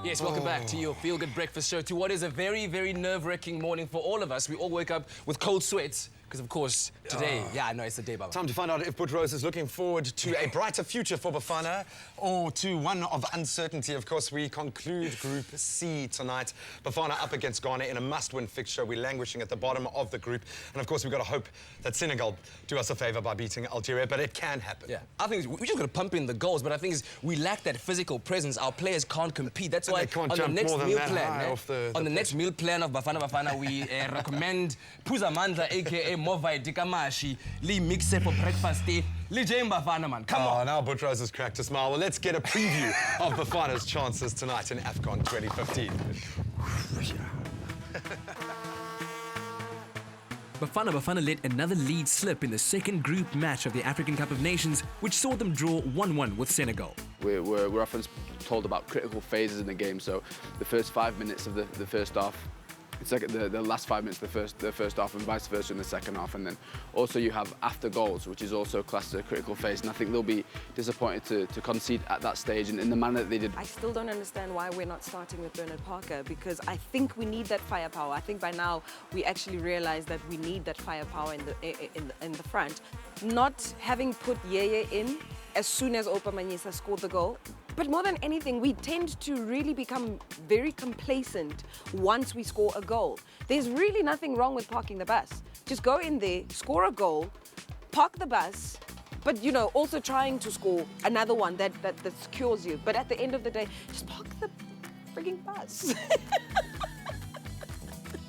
Yes, welcome back to your Feel Good Breakfast Show, to what is a very, very nerve-wracking morning for all of us. We all wake up with cold sweats, because of course, today, I know it's the day, Baba. Time to find out if Buttrose is looking forward to a brighter future for Bafana or to one of uncertainty. Of course, we conclude Group C tonight. Bafana up against Ghana in a must-win fixture. We're languishing at the bottom of the group. And of course, we've got to hope that Senegal do us a favour by beating Algeria, but it can happen. Yeah, I think we just got to pump in the goals, but I think we lack that physical presence. Our players can't compete. That's why on the next meal plan, on the next meal plan of Bafana Bafana, we recommend Phuza Mandla, aka Movai Dikamashi, Lee Mixe for breakfast day. Lee Jane Bafana, man. Come on. Now Buttrose has cracked a smile. Well, let's get a preview of Bafana's chances tonight in AFCON 2015. Bafana Bafana let another lead slip in the second group match of the African Cup of Nations, which saw them draw 1-1 with Senegal. We're often told about critical phases in the game, so the first 5 minutes of the first half, it's like the last 5 minutes of the first half, and vice versa in the second half. And then also you have after goals, which is also classed as a critical phase, and I think they'll be disappointed to concede at that stage in the manner that they did. I still don't understand why we're not starting with Bernard Parker, because I think we need that firepower. I think by now we actually realize that we need that firepower in the front. Not having put Yeye in as soon as Opa Manyisa scored the goal. But more than anything, we tend to really become very complacent once we score a goal. There's really nothing wrong with parking the bus. Just go in there, score a goal, park the bus, but, you know, also trying to score another one that secures you. But at the end of the day, just park the frigging bus.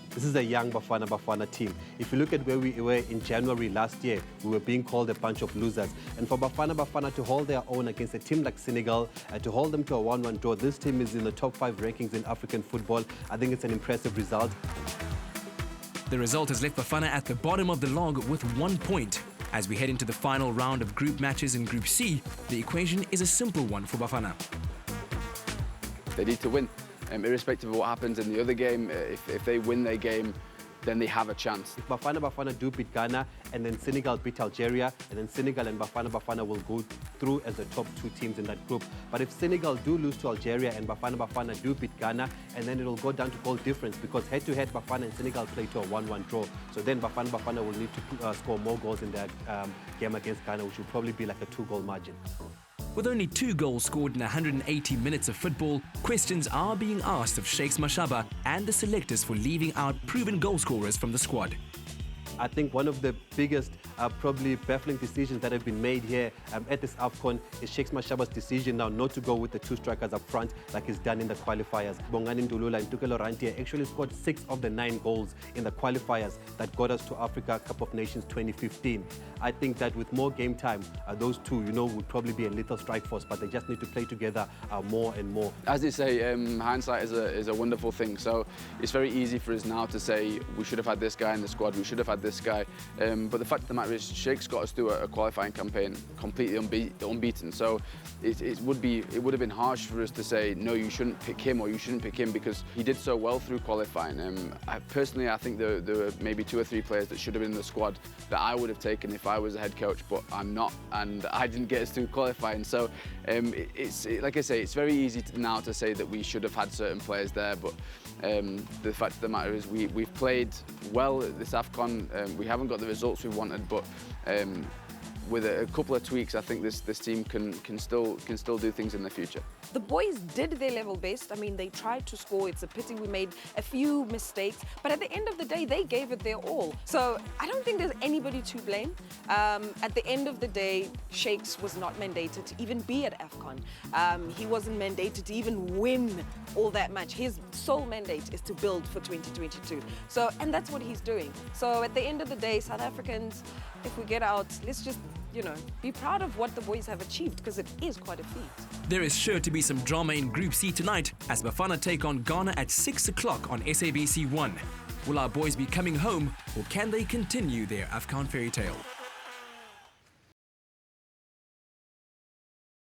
This is a young Bafana Bafana team. If you look at where we were in January last year, we were being called a bunch of losers. And for Bafana Bafana to hold their own against a team like Senegal, to hold them to a 1-1 draw, this team is in the top 5 rankings in African football. I think it's an impressive result. The result has left Bafana at the bottom of the log with 1 point. As we head into the final round of group matches in Group C, the equation is a simple one for Bafana. They need to win. Irrespective of what happens in the other game, if they win their game, then they have a chance. If Bafana Bafana do beat Ghana, and then Senegal beat Algeria, and then Senegal and Bafana Bafana will go through as the top 2 teams in that group. But if Senegal do lose to Algeria and Bafana Bafana do beat Ghana, and then it'll go down to goal difference, because head-to-head Bafana and Senegal play to a 1-1 draw. So then Bafana Bafana will need to score more goals in their game against Ghana, which will probably be like a 2-goal margin. With only 2 goals scored in 180 minutes of football, questions are being asked of Shakes Mashaba and the selectors for leaving out proven goal scorers from the squad. I think one of the biggest, probably baffling decisions that have been made here at this AFCON is Shakes Mashaba's decision now not to go with the 2 strikers up front like he's done in the qualifiers. Bongani Ndulula and Tukelo Rantia actually scored 6 of the 9 goals in the qualifiers that got us to Africa Cup of Nations 2015. I think that with more game time, those 2, would probably be a little strike force, but they just need to play together more and more. As they say, hindsight is a wonderful thing. So it's very easy for us now to say we should have had this guy in the squad, we should have had this guy. But the fact of the matter is, Shakes got us through a qualifying campaign completely unbeaten. So it would have been harsh for us to say no, you shouldn't pick him or you shouldn't pick him, because he did so well through qualifying. I think there were maybe 2 or 3 players that should have been in the squad that I would have taken if I was a head coach, but I'm not, and I didn't get us through qualifying. So like I say, it's very easy now to say that we should have had certain players there, but the fact of the matter is we've played well at this AFCON. We haven't got the results we wanted, but with a couple of tweaks, I think this team can still do things in the future. The boys did their level best. I mean, they tried to score. It's a pity we made a few mistakes, but at the end of the day, they gave it their all. So I don't think there's anybody to blame. At the end of the day, Shakes was not mandated to even be at AFCON. He wasn't mandated to even win all that much. His sole mandate is to build for 2022. So, and that's what he's doing. So at the end of the day, South Africans, if we get out, let's just, be proud of what the boys have achieved, because it is quite a feat. There is sure to be some drama in Group C tonight as Bafana take on Ghana at 6 o'clock on SABC 1. Will our boys be coming home, or can they continue their AFCON fairy tale?